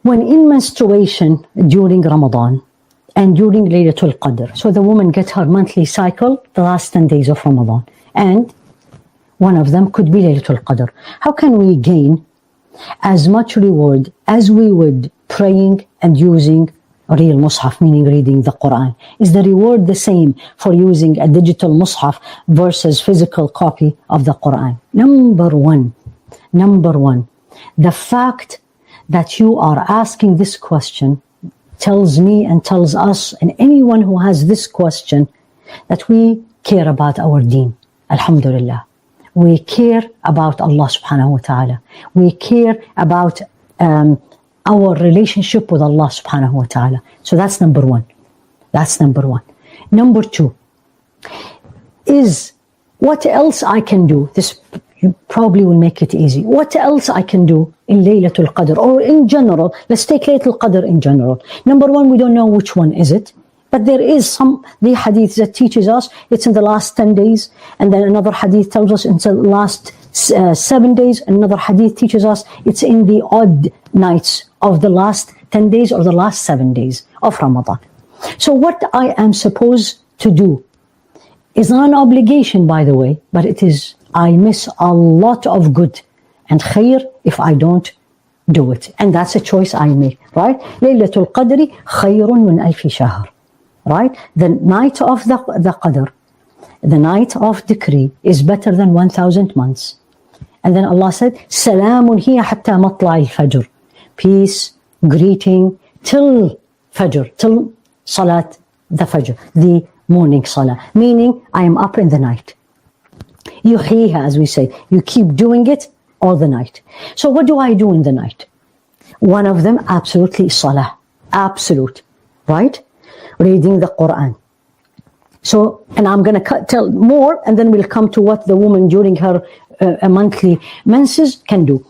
when in menstruation during Ramadan and during Laylatul Qadr, so the woman gets her monthly cycle, the last 10 days of Ramadan, and one of them could be Laylatul Qadr. How can we gain as much reward as we would praying and using a real mushaf, meaning reading the Quran? Is the reward the same for using a digital mushaf versus physical copy of the Quran? Number one, the fact that you are asking this question tells me and tells us and anyone who has this question that we care about our deen. Alhamdulillah. We care about Allah subhanahu wa ta'ala. We care about our relationship with Allah subhanahu wa ta'ala. So that's number one. Number two is what else I can do. This probably will make it easy. What else I can do in Laylatul Qadr or in general? Let's take Laylatul Qadr in general. Number one, we don't know which one is it. But there is the hadith that teaches us it's in the last 10 days. And then another hadith tells us it's in the last 7 days. Another hadith teaches us it's in the odd nights of the last 10 days or the last 7 days of Ramadan. So what I am supposed to do is not an obligation, by the way, but it is, I miss a lot of good and khair if I don't do it. And that's a choice I make, right? Laylatul Qadri khayrun min alfi shahr. Right? The night of the Qadr, the night of decree is better than 1,000 months. And then Allah said, Salamun hiya hatta matla'i al-fajr. Peace, greeting, till Fajr, till Salat the Fajr, the morning Salah. Meaning, I am up in the night. Yuhiha, as we say, you keep doing it all the night. So what do I do in the night? One of them, absolutely Salah. Absolute. Right? Reading the Quran. So, and I'm going to tell more, and then we'll come to what the woman during her monthly menses can do.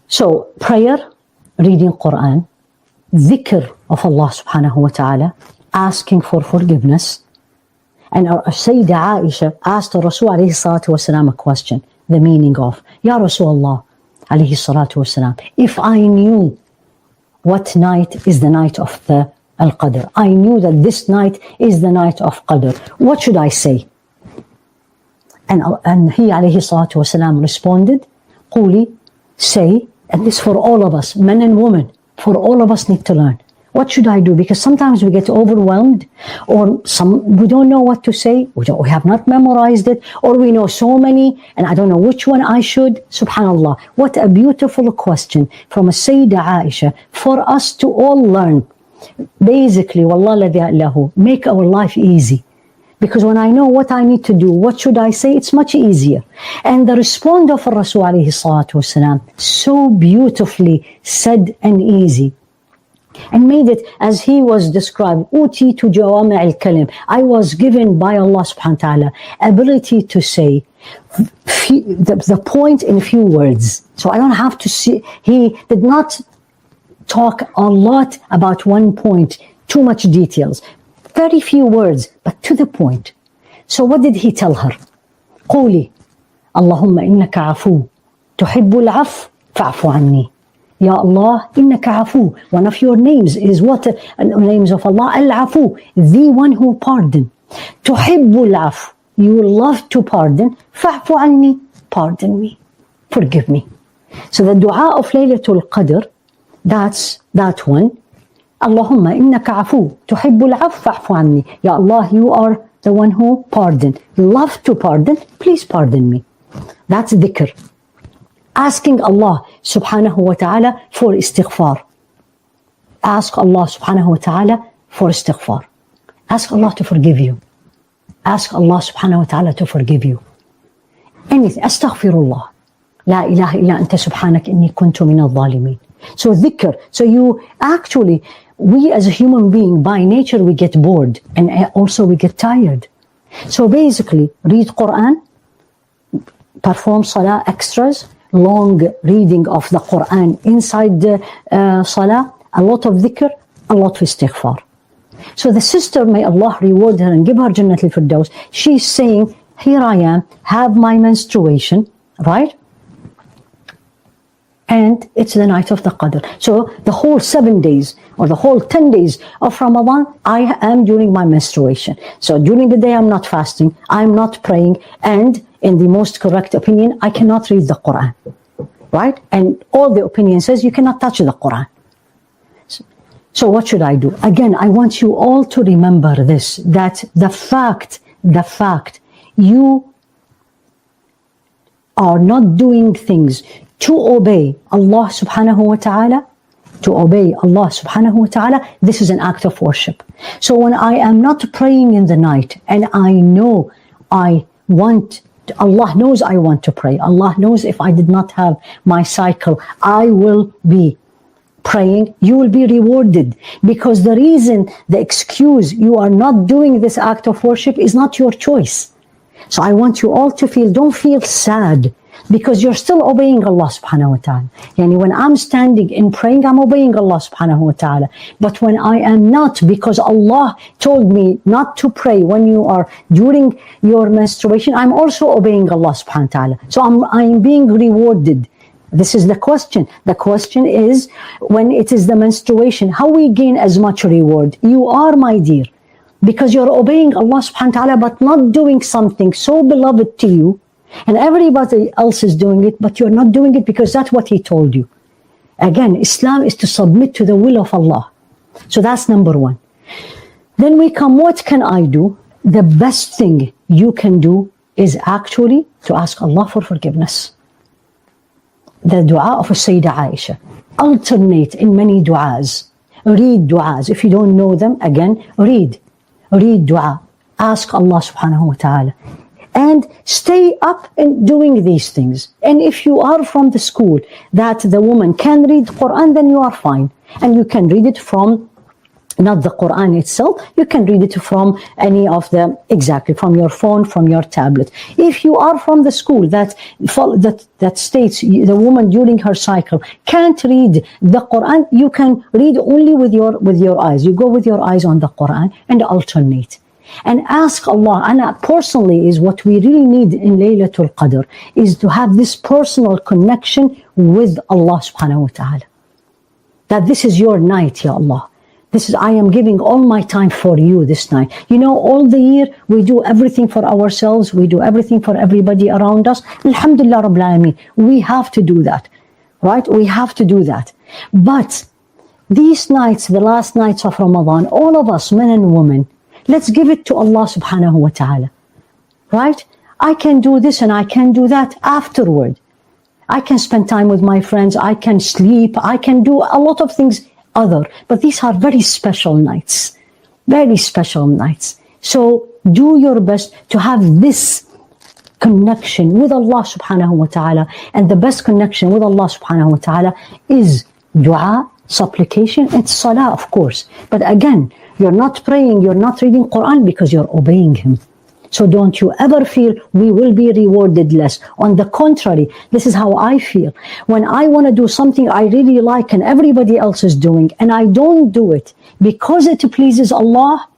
So, prayer, reading Quran, dhikr of Allah subhanahu wa ta'ala, asking for forgiveness. And our Sayyidah Aisha asked Rasul alayhi salatu wasalam a question, the meaning of, Ya Rasulullah alayhi salatu wasalam, if I knew what night is the night of the Al-Qadr, I knew that this night is the night of Qadr, what should I say? And he alayhi salatu wasalam responded, Quli, say, and this for all of us, men and women, for all of us need to learn. What should I do? Because sometimes we get overwhelmed, or we don't know what to say, we have not memorized it, or we know so many, and I don't know which one I should. Subhanallah, what a beautiful question from a Sayyidah Aisha for us to all learn. Basically, wallah ladhi make our life easy. Because when I know what I need to do, what should I say, it's much easier. And the response of Rasul alayhi salatu wasalam, so beautifully said and easy. And made it as he was described, Uti to jawami al-kalim. I was given by Allah subhanahu wa ta'ala ability to say the point in few words. So I don't have to see, he did not talk a lot about one point, too much details. Very few words, but to the point. So what did he tell her? قولي اللهم إنك عفو تحب العفو فاعف عني. Ya Allah, innaka afu. One of your names is what? Names of Allah, al-afu, the one who pardon. Tuhibbul afu, you love to pardon. Fa'fu anni, pardon me, forgive me. So the dua of Laylatul Qadr, that's that one. Allahumma innaka afu, tuhibbul afu, fa'fu anni. Ya Allah, you are the one who pardon. Love to pardon, please pardon me. That's dhikr. Asking Allah subhanahu wa ta'ala for istighfar. Ask Allah subhanahu wa ta'ala for istighfar. Ask Allah to forgive you. Ask Allah subhanahu wa ta'ala to forgive you. Anything. Astaghfirullah. La ilaha illa anta subhanak inni kuntu min al-zalimin. So dhikr. So you actually, we as a human being, by nature we get bored and also we get tired. So basically, read Quran, perform salah extras, long reading of the Quran inside the salah, a lot of dhikr, a lot of istighfar. So the sister, may Allah reward her and give her Jannatul Firdaus, she's saying, here I am, have my menstruation, right? and it's the night of the Qadr. So the whole 7 days or the whole 10 days of Ramadan, I am during my menstruation. So during the day, I'm not fasting, I'm not praying, and in the most correct opinion, I cannot read the Quran, right? And all the opinion says you cannot touch the Quran. So what should I do? Again, I want you all to remember this, that the fact you are not doing things to obey Allah subhanahu wa ta'ala, this is an act of worship. So when I am not praying in the night, and I know Allah knows I want to pray. Allah knows if I did not have my cycle, I will be praying. You will be rewarded, because the excuse you are not doing this act of worship is not your choice. So I want you all to don't feel sad, because you're still obeying Allah subhanahu wa ta'ala. Yani when I'm standing and praying, I'm obeying Allah subhanahu wa ta'ala. But when I am not, because Allah told me not to pray when you are during your menstruation, I'm also obeying Allah subhanahu wa ta'ala. So I'm being rewarded. This is the question. The question is, when it is the menstruation, how we gain as much reward? You are, my dear, because you're obeying Allah subhanahu wa ta'ala, but not doing something so beloved to you, and everybody else is doing it, but you're not doing it because that's what He told you. Again, Islam is to submit to the will of Allah. So that's number one. Then we come, what can I do? The best thing you can do is actually to ask Allah for forgiveness. The dua of Sayyidah Aisha. Alternate in many du'as. Read du'as. If you don't know them, again, read dua. Ask Allah subhanahu wa ta'ala. And stay up in doing these things. And if you are from the school that the woman can read Quran, then you are fine. And you can read it from, not the Quran itself, you can read it from any of the, exactly, from your phone, from your tablet. If you are from the school that states the woman during her cycle can't read the Quran, you can read only with your eyes. You go with your eyes on the Quran and alternate. And ask Allah, and personally is what we really need in Laylatul Qadr, is to have this personal connection with Allah subhanahu wa ta'ala. That this is your night, Ya Allah. I am giving all my time for you this night. You know, all the year we do everything for ourselves, we do everything for everybody around us. Alhamdulillah Rabbil Alameen. We have to do that, right? We have to do that. But these nights, the last nights of Ramadan, all of us, men and women, let's give it to Allah subhanahu wa ta'ala, right? I can do this and I can do that afterward. I can spend time with my friends, I can sleep, I can do a lot of things other, but these are very special nights, very special nights. So do your best to have this connection with Allah subhanahu wa ta'ala, and the best connection with Allah subhanahu wa ta'ala is dua, supplication, and salah, of course. But again, you're not praying, you're not reading Quran because you're obeying Him. So don't you ever feel we will be rewarded less. On the contrary, this is how I feel. When I want to do something I really like and everybody else is doing, and I don't do it because it pleases Allah,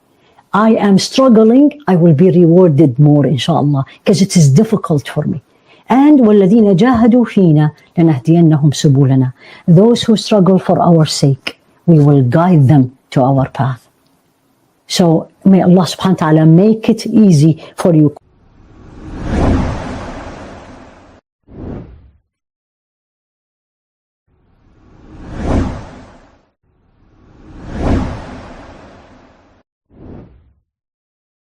I am struggling. I will be rewarded more, inshallah, because it is difficult for me. And وَالَّذِينَ جَاهَدُوا فِينَا لَنَهْدِيَنَّهُمْ سُبُلَنَا. Those who struggle for our sake, we will guide them to our path. So may Allah subhanahu wa ta'ala make it easy for you.